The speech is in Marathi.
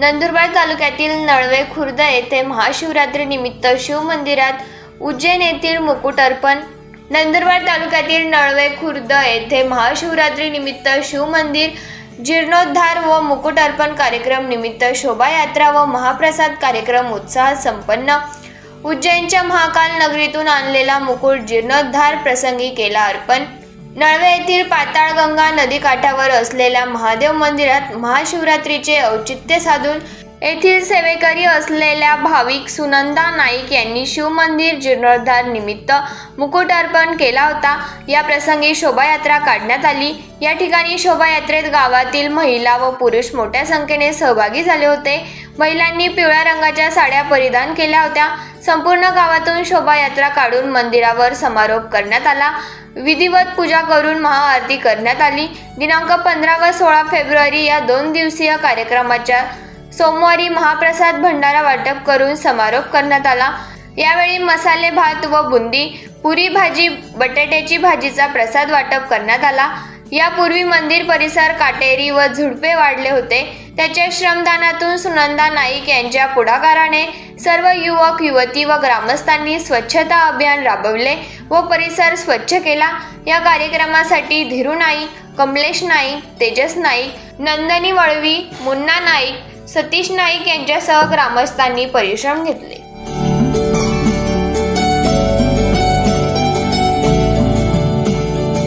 नंदुरबार तालुक्यातील नळवे खुर्द येथे महाशिवरात्री निमित्त शिवमंदिरात उज्जैन येथील मुकुट अर्पण। नंदुरबार तालुक्यातील नळवे खुर्द येथे महाशिवरात्री निमित्त शिवमंदिर जीर्णोद्धार व मुकुट अर्पण कार्यक्रम निमित्त शोभायात्रा व महाप्रसाद कार्यक्रम उत्साहात संपन्न। उज्जैनच्या महाकाल नगरीतून आणलेला मुकुट जीर्णोद्धार प्रसंगी केला अर्पण। नळवे येथील पाताळगंगा नदीकाठावर असलेल्या महादेव मंदिरात महाशिवरात्रीचे औचित्य साधून येथील सेवेकरी असलेल्या भाविक सुनंदा नाईक यांनी शिवमंदिर जीर्णोद्धार निमित्त मुकुट अर्पण केला होता। या प्रसंगी शोभायात्रा काढण्यात आली। या ठिकाणी शोभायात्रेत गावातील महिला व पुरुष मोठ्या संख्येने सहभागी झाले होते। महिलांनी पिवळ्या रंगाच्या साड्या परिधान केल्या होत्या। संपूर्ण गावातून शोभायात्रा काढून मंदिरावर समारोप करण्यात आला। विधिवत पूजा करून महाआरती करण्यात आली। दिनांक 15 व 16 फेब्रुवारी या 2 दिवसीय कार्यक्रमाच्या सोमवारी महाप्रसाद भंडारा वाटप करून समारोप करण्यात आला। यावेळी मसाले भात व बुंदी, पुरी भाजी, बटाट्याची भाजीचा प्रसाद वाटप करण्यात आला। यापूर्वी मंदिर परिसर काटेरी व झुडपे वाढले होते। त्याच्या श्रमदानातून सुनंदा नाईक यांच्या पुढाकाराने सर्व युवक युवती व ग्रामस्थांनी स्वच्छता अभियान राबवले व परिसर स्वच्छ केला। या कार्यक्रमासाठी धीरू नाईक, कमलेश नाईक, तेजस नाईक, नंदनी वळवी, मुन्ना नाईक, सतीश नाईक यांच्यासह ग्रामस्थांनी परिश्रम घेतले।